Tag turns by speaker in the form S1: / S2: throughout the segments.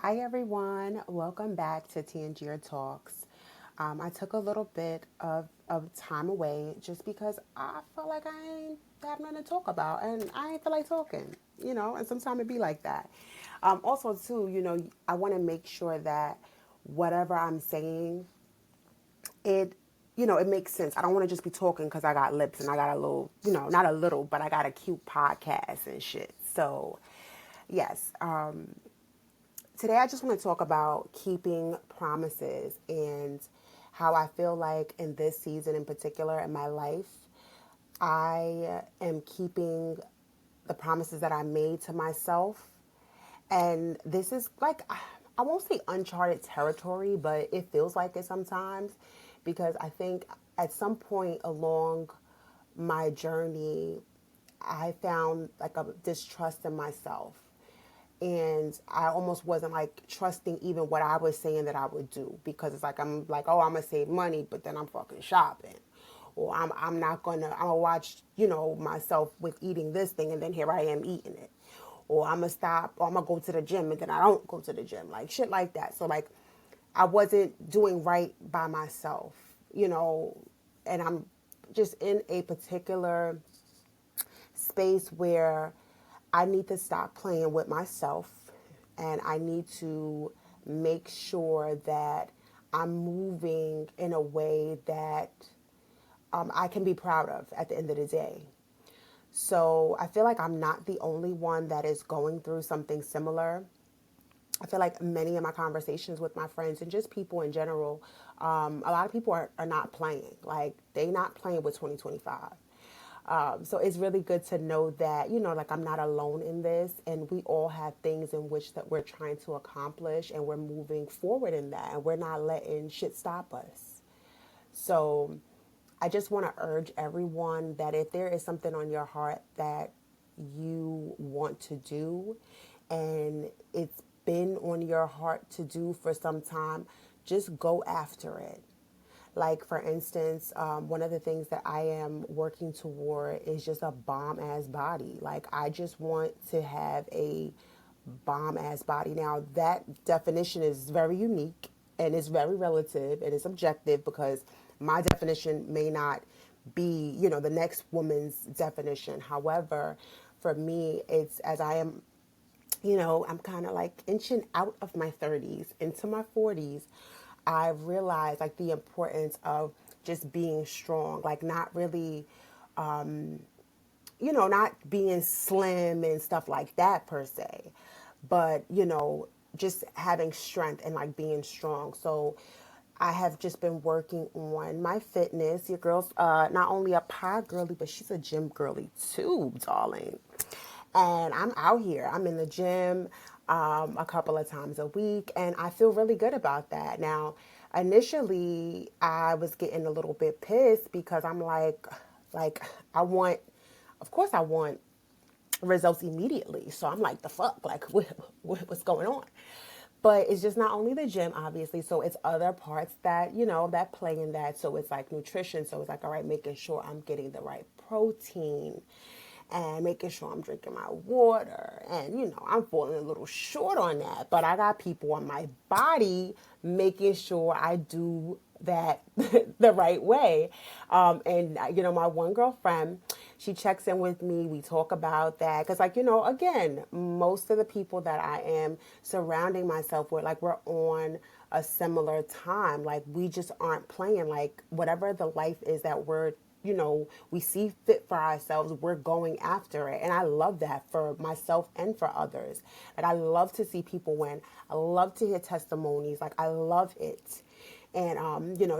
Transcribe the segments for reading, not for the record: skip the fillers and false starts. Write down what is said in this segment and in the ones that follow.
S1: Hi, everyone. Welcome back to Tangier Talks. I took a little bit of time away just because I felt like I ain't have nothing to talk about and I ain't feel like talking, and sometimes it be like that. Also, too, I want to make sure that whatever I'm saying, it, it makes sense. I don't want to just be talking because I got lips and I got a little, not a little, but I got a cute podcast and shit. So, yes. Today, I just want to talk about keeping promises and how I feel like in this season in particular in my life, I am keeping the promises that I made to myself. And this is like, I won't say uncharted territory, but it feels like it sometimes because I think at some point along my journey, I found like a distrust in myself, and I almost wasn't like trusting even what I was saying that I would do, because it's like I'm like, oh, I'm gonna save money, but then I'm fucking shopping, or I'm gonna watch myself with eating this thing, and then here I am eating it, or I'm gonna stop, or I'm gonna go to the gym and then I don't go to the gym, like shit like that. So like I wasn't doing right by myself, and I'm just in a particular space where I need to stop playing with myself, and I need to make sure that I'm moving in a way that I can be proud of at the end of the day. So I feel like I'm not the only one that is going through something similar. I feel like many of my conversations with my friends and just people in general, a lot of people are not playing. Like, they not playing with 2025. So it's really good to know that, like I'm not alone in this, and we all have things in which that we're trying to accomplish, and we're moving forward in that, and we're not letting shit stop us. So I just want to urge everyone that if there is something on your heart that you want to do, and it's been on your heart to do for some time, just go after it. Like, for instance, one of the things that I am working toward is just a bomb ass body. Like, I just want to have a bomb ass body. Now, that definition is very unique and it's very relative and it's objective, because my definition may not be, the next woman's definition. However, for me, it's as I am, I'm kind of like inching out of my 30s into my 40s. I realized like the importance of just being strong, like not really, not being slim and stuff like that per se, but, just having strength and like being strong. So I have just been working on my fitness. Your girl's not only a pod girly, but she's a gym girly too, darling. And I'm out here. I'm in the gym a couple of times a week, and I feel really good about that. Now, initially, I was getting a little bit pissed because I'm like I want, of course, I want results immediately. So I'm like, the fuck, like, what's going on? But it's just not only the gym, obviously. So it's other parts that, that play in that. So it's like nutrition. So it's like, all right, making sure I'm getting the right protein and making sure I'm drinking my water. And, I'm falling a little short on that. But I got people on my body making sure I do that the right way. My one girlfriend, she checks in with me. We talk about that. Because, like, again, most of the people that I am surrounding myself with, like, we're on a similar time. Like, we just aren't playing. Like, whatever the life is that we see fit for ourselves, we're going after it. And I love that for myself and for others. Like, I love to see people win. I love to hear testimonies. Like, I love it. And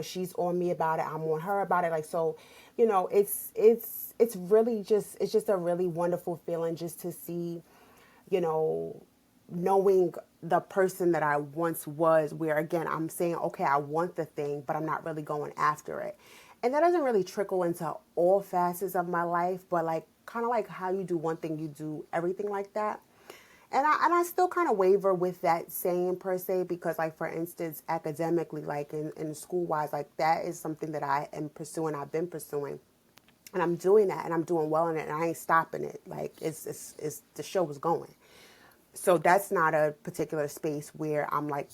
S1: she's on me about it. I'm on her about it. Like, so, it's really just, it's just a really wonderful feeling just to see, you know, knowing the person that I once was, where again, I'm saying, okay, I want the thing, but I'm not really going after it. And that doesn't really trickle into all facets of my life, but like kind of like how you do one thing, you do everything like that. And I still kind of waver with that saying per se, because like, for instance, academically, like in school wise, like that is something that I am pursuing. I've been pursuing, and I'm doing that, and I'm doing well in it, and I ain't stopping it. Like, it's the show is going. So that's not a particular space where I'm like,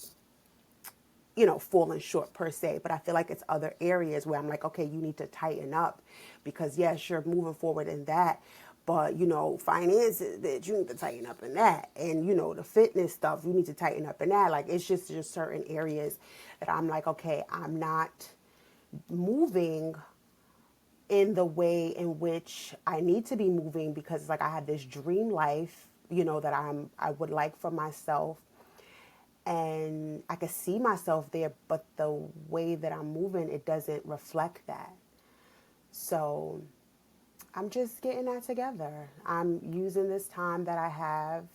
S1: falling short per se, but I feel like it's other areas where I'm like, okay, you need to tighten up because yes, you're moving forward in that, but finances, that you need to tighten up in that, and the fitness stuff, you need to tighten up in that. Like it's just certain areas that I'm like, okay, I'm not moving in the way in which I need to be moving because it's like I have this dream life, that I would like for myself, and I could see myself there, but the way that I'm moving, it doesn't reflect that. So I'm just getting that together. I'm using this time that I have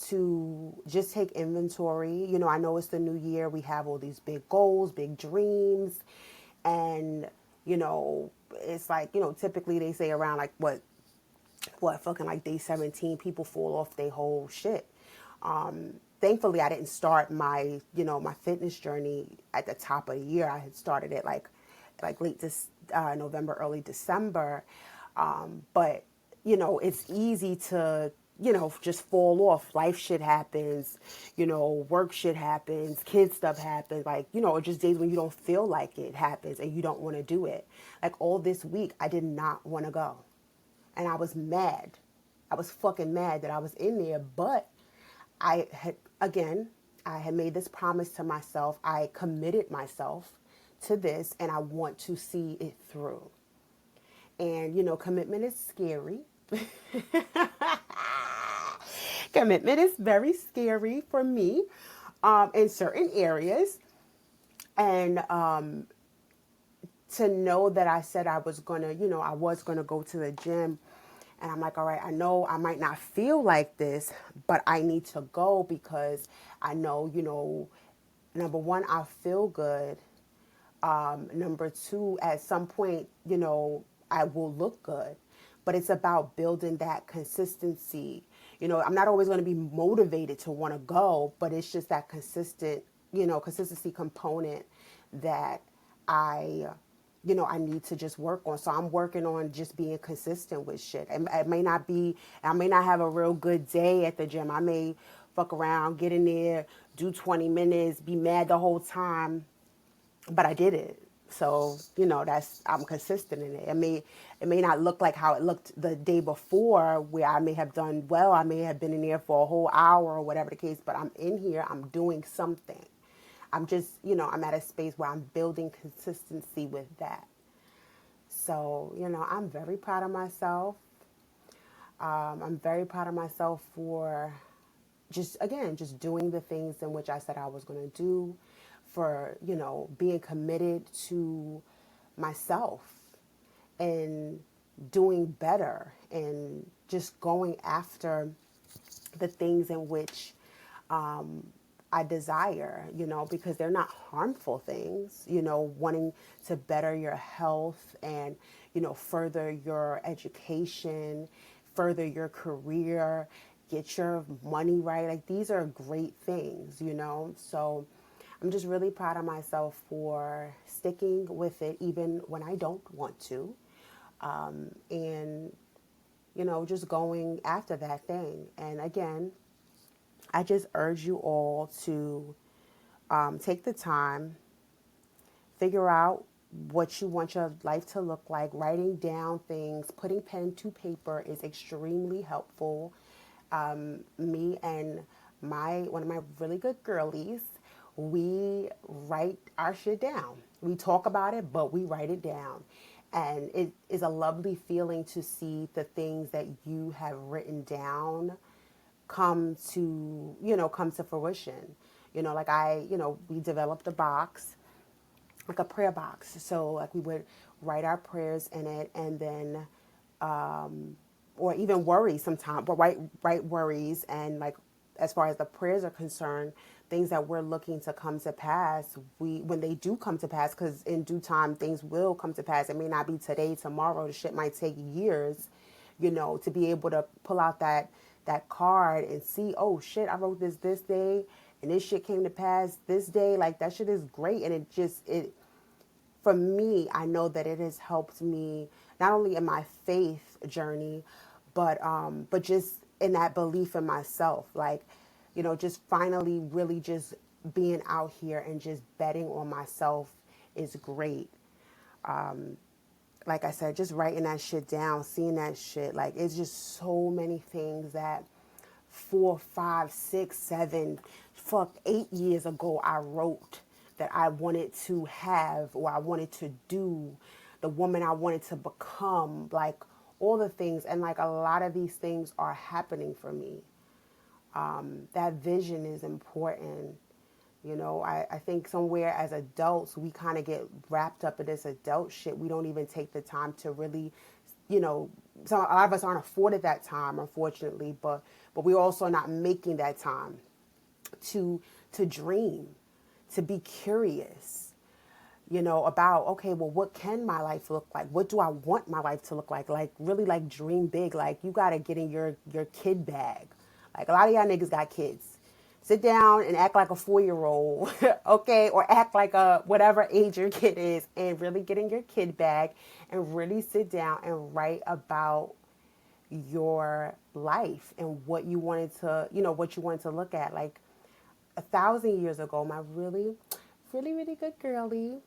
S1: to just take inventory. I know it's the new year. We have all these big goals, big dreams. And, it's like, typically they say around like fucking like day 17, people fall off their whole shit. Thankfully, I didn't start my fitness journey at the top of the year. I had started it like late this November, early December. But it's easy to just fall off. Life shit happens, work shit happens, kid stuff happens. Like or just days when you don't feel like it happens and you don't want to do it. Like all this week, I did not want to go, and I was mad. I was fucking mad that I was in there, but I had made this promise to myself. I committed myself to this and I want to see it through. And, commitment is scary. Commitment is very scary for me in certain areas. And to know that I said I was going to, I was going to go to the gym. And I'm like, all right, I know I might not feel like this, but I need to go because I know, number one, I feel good. Number two, at some point, I will look good. But it's about building that consistency. I'm not always going to be motivated to want to go, but it's just that consistency component that I I need to just work on. So I'm working on just being consistent with shit. It may not be, I may not have a real good day at the gym. I may fuck around, get in there, do 20 minutes, be mad the whole time, but I did it. So, I'm consistent in it. It may not look like how it looked the day before where I may have done well. I may have been in there for a whole hour or whatever the case, but I'm in here, I'm doing something. I'm just, I'm at a space where I'm building consistency with that. So, I'm very proud of myself. I'm very proud of myself for just doing the things in which I said I was going to do, for, being committed to myself and doing better and just going after the things in which I desire, because they're not harmful things, wanting to better your health and, further your education, further your career, get your money right. Like these are great things, So I'm just really proud of myself for sticking with it even when I don't want to. And, just going after that thing. And again, I just urge you all to take the time, figure out what you want your life to look like. Writing down things, putting pen to paper is extremely helpful. Me and one of my really good girlies, we write our shit down. We talk about it, but we write it down. And it is a lovely feeling to see the things that you have written down come to fruition. Like we developed a box, like a prayer box. So like we would write our prayers in it, and then or even worries sometimes, but write worries, and like as far as the prayers are concerned, things that we're looking to come to pass, when they do come to pass, because in due time things will come to pass. It may not be today, tomorrow. The shit might take years, to be able to pull out that card and see, oh shit, I wrote this day and this shit came to pass this day. Like that shit is great. And it for me, I know that it has helped me not only in my faith journey, but just in that belief in myself. Like just finally really just being out here and just betting on myself is great. Like I said, just writing that shit down, seeing that shit, like it's just so many things that 4, 5, 6, 7, fuck 8 years ago I wrote that I wanted to have or I wanted to do, the woman I wanted to become, like all the things. And like a lot of these things are happening for me. That vision is important. I think somewhere as adults, we kind of get wrapped up in this adult shit. We don't even take the time to really, you know, a lot of us aren't afforded that time, unfortunately, but we're also not making that time to dream, to be curious, about, okay, well, what can my life look like? What do I want my life to look like? Like really like dream big. Like you got to get in your kid bag. Like a lot of y'all niggas got kids. Sit down and act like a 4-year-old, okay? Or act like a whatever age your kid is and really get in your kid bag and really sit down and write about your life and what you wanted to, what you wanted to look at. Like 1,000 years ago, my really, really, really good girlie,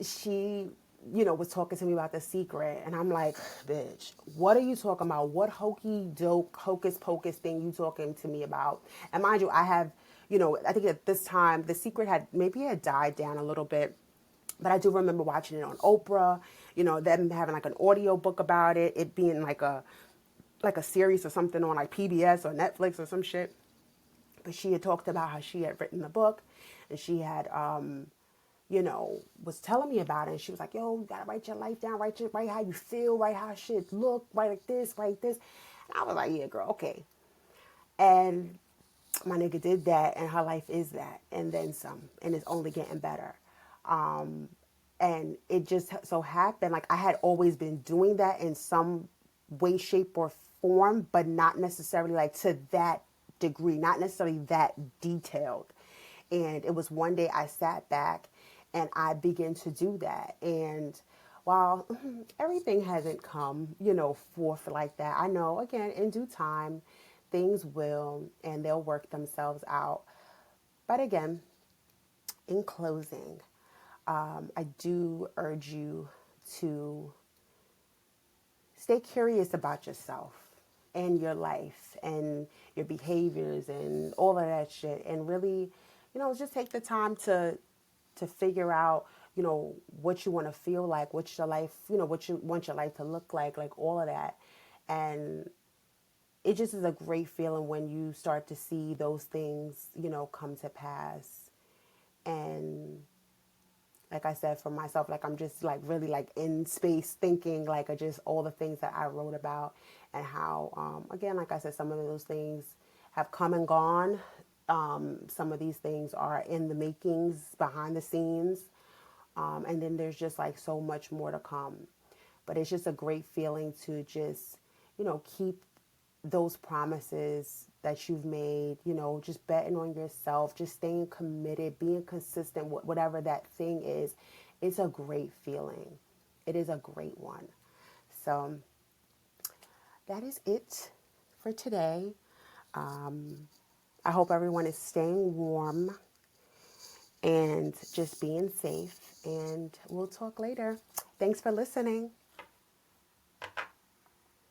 S1: she, was talking to me about The Secret. And I'm like, bitch, what are you talking about? What hokey doke, hocus pocus thing you talking to me about? And mind you, I have, I think at this time, The Secret had died down a little bit. But I do remember watching it on Oprah, them having like an audio book about it, it being like a series or something on like PBS or Netflix or some shit. But she had talked about how she had written the book and she had was telling me about it. And she was like, yo, you gotta write your life down, write how you feel, write how shit look, write like this, write this. And I was like, yeah, girl, okay. And my nigga did that, and her life is that, and then some, and it's only getting better. And it just so happened, like I had always been doing that in some way, shape, or form, but not necessarily like to that degree, not necessarily that detailed. And it was one day I sat back and I began to do that. And while everything hasn't come, forth like that, I know, again, in due time, things will and they'll work themselves out. But again, in closing, I do urge you to stay curious about yourself and your life and your behaviors and all of that shit, and really, just take the time to figure out, what you want to feel like, what's your life, what you want your life to look like all of that. And it just is a great feeling when you start to see those things, come to pass. And like I said, for myself, like I'm just like really like in space thinking like of just all the things that I wrote about and how, again, like I said, some of those things have come and gone. Some of these things are in the makings behind the scenes. And then there's just like so much more to come. But it's just a great feeling to just, keep those promises that you've made, just betting on yourself, just staying committed, being consistent, whatever that thing is. It's a great feeling. It is a great one. So that is it for today. I hope everyone is staying warm and just being safe. And we'll talk later. Thanks for listening.